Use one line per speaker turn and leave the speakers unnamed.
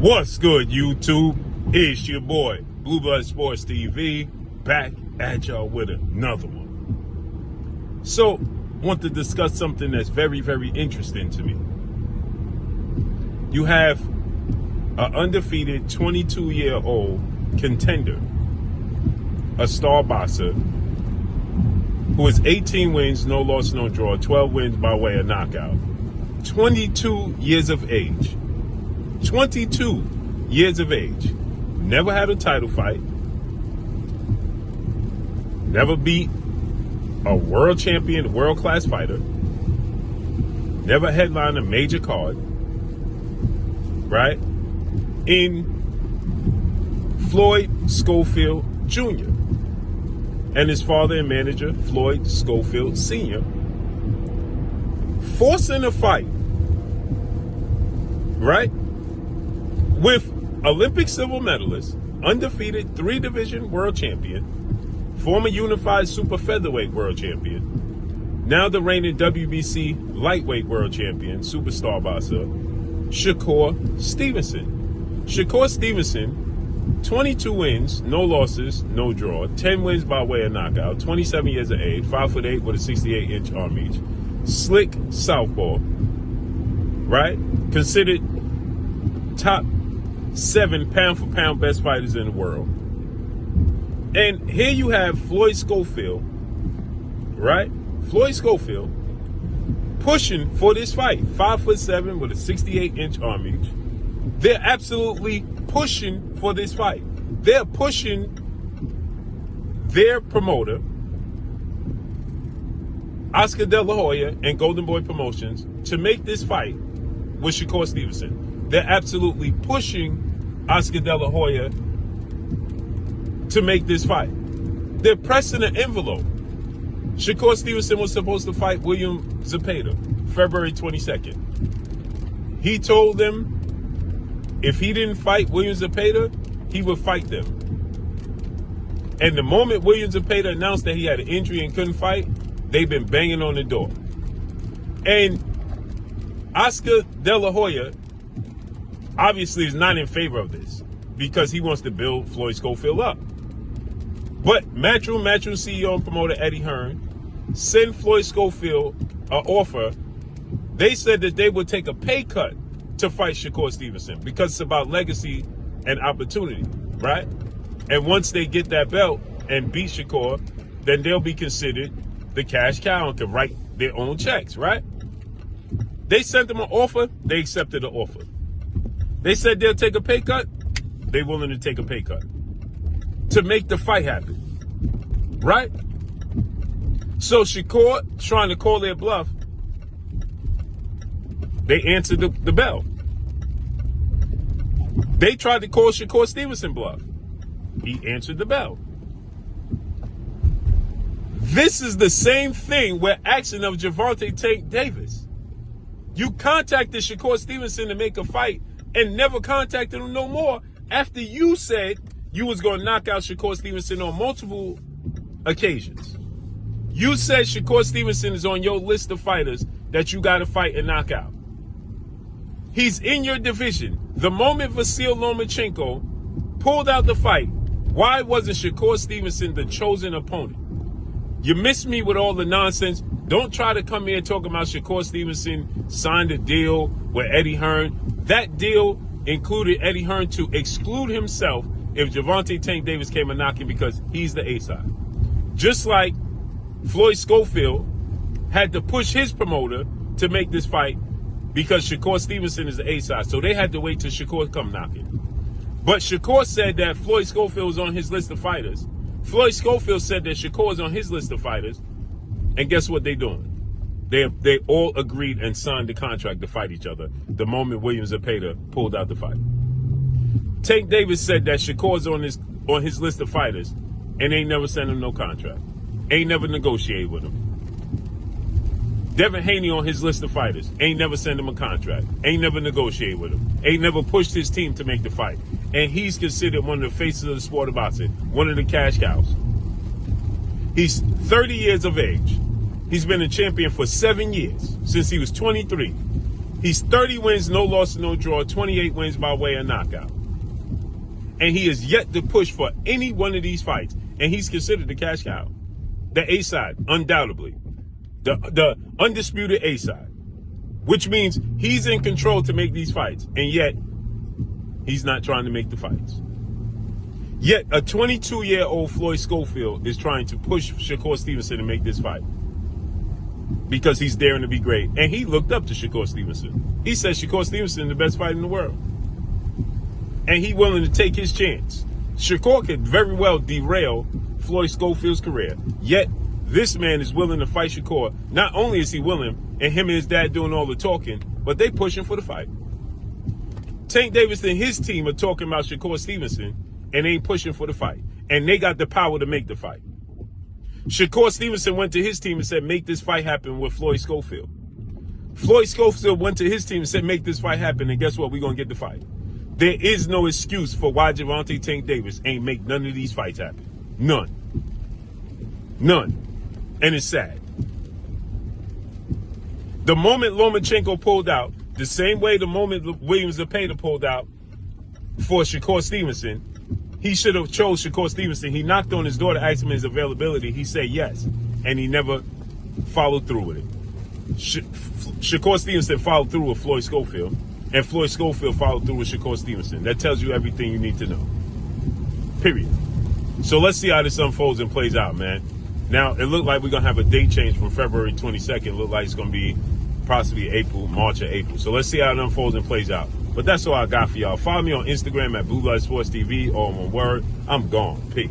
What's good, YouTube? It's your boy, Blue Blood Sports TV, back at y'all with another one. So, want to discuss something that's very, very interesting to me. You have an undefeated 22-year-old contender, a star boxer, who has 18 wins, no loss, no draw, 12 wins by way of knockout. 22 years of age. 22 years of age. Never had a title fight. Never beat a world champion, world-class fighter. Never headlined a major card. Right? In Floyd Schofield Jr. and his father and manager, Floyd Schofield Sr., forcing a fight, right, with Olympic silver medalist, undefeated 3-division world champion, former unified super featherweight world champion, now the reigning WBC lightweight world champion, superstar boxer, Shakur Stevenson. Shakur Stevenson, 22 wins, no losses, no draw, 10 wins by way of knockout, 27 years of age, 5'8" with a 68-inch arm reach, slick southpaw, right? Considered top 7 pound-for-pound best fighters in the world. And here you have Floyd Schofield, right? Floyd Schofield pushing for this fight. 5'7" with a 68-inch arm reach. They're absolutely pushing for this fight. They're pushing their promoter, Oscar De La Hoya and Golden Boy Promotions, to make this fight with Shakur Stevenson. They're absolutely pushing Oscar De La Hoya to make this fight. They're pressing an envelope. Shakur Stevenson was supposed to fight William Zepeda February 22nd. He told them if he didn't fight William Zepeda, he would fight them. And the moment William Zepeda announced that he had an injury and couldn't fight, they've been banging on the door. And Oscar De La Hoya obviously is not in favor of this because he wants to build Floyd Schofield up. But Matchroom CEO and promoter Eddie Hearn sent Floyd Schofield an offer. They said that they would take a pay cut to fight Shakur Stevenson because it's about legacy and opportunity, right? And once they get that belt and beat Shakur, then they'll be considered the cash cow and can write their own checks, right? They sent them an offer. They accepted the offer. They said they'll take a pay cut. They're willing to take a pay cut to make the fight happen, right? So Shakur trying to call their bluff. They answered the bell. They tried to call Shakur Stevenson bluff. He answered the bell. This is the same thing we're asking of Gervonta Tank Davis. You contacted Shakur Stevenson to make a fight and never contacted him no more after you said you was going to knock out Shakur Stevenson on multiple occasions. You said Shakur Stevenson is on your list of fighters that you got to fight and knock out. He's in your division. The moment Vasil Lomachenko pulled out the fight, why wasn't Shakur Stevenson the chosen opponent? You missed me with all the nonsense. Don't try to come here talking about Shakur Stevenson signed a deal with Eddie Hearn. That deal included Eddie Hearn to exclude himself if Gervonta Tank Davis came a knocking because he's the A-side. Just like Floyd Schofield had to push his promoter to make this fight because Shakur Stevenson is the A-side. So they had to wait till Shakur come knocking. But Shakur said that Floyd Schofield was on his list of fighters. Floyd Schofield said that Shakur is on his list of fighters. And guess what they're doing? They all agreed and signed the contract to fight each other the moment William Zepeda pulled out the fight. Tank Davis said that Shakur's on his list of fighters and ain't never sent him no contract. Ain't never negotiated with him. Devin Haney on his list of fighters. Ain't never sent him a contract. Ain't never negotiated with him. Ain't never pushed his team to make the fight. And he's considered one of the faces of the sport of boxing. One of the cash cows. He's 30 years of age. He's been a champion for 7 years, since he was 23. He's 30 wins, no loss, no draw, 28 wins by way of knockout. And he is yet to push for any one of these fights. And he's considered the cash cow. The A-side, undoubtedly. The undisputed A-side. Which means he's in control to make these fights. And yet, he's not trying to make the fights. Yet, a 22-year-old Floyd Schofield is trying to push Shakur Stevenson to make this fight. Because he's daring to be great. And he looked up to Shakur Stevenson. He said Shakur Stevenson is the best fighter in the world. And he's willing to take his chance. Shakur could very well derail Floyd Schofield's career. Yet, this man is willing to fight Shakur. Not only is he willing, and him and his dad doing all the talking, but they pushing for the fight. Tank Davis and his team are talking about Shakur Stevenson and ain't pushing for the fight. And they got the power to make the fight. Shakur Stevenson went to his team and said, make this fight happen with Floyd Schofield. Floyd Schofield went to his team and said, make this fight happen, and guess what? We're going to get the fight. There is no excuse for why Gervonta Tank Davis ain't make none of these fights happen. None. None. And it's sad. The moment Lomachenko pulled out, the same way the moment Williams Zepeda pulled out for Shakur Stevenson, he should have chose Shakur Stevenson. He knocked on his door to ask him his availability. He said yes, and he never followed through with it. Shakur Stevenson followed through with Floyd Schofield, and Floyd Schofield followed through with Shakur Stevenson. That tells you everything you need to know. Period. So let's see how this unfolds and plays out, man. Now, it looked like we're going to have a date change from February 22nd. It looked like it's going to be possibly March or April. So let's see how it unfolds and plays out. But that's all I got for y'all. Follow me on Instagram at Blue Light Sports TV, all one word. I'm gone. Peace.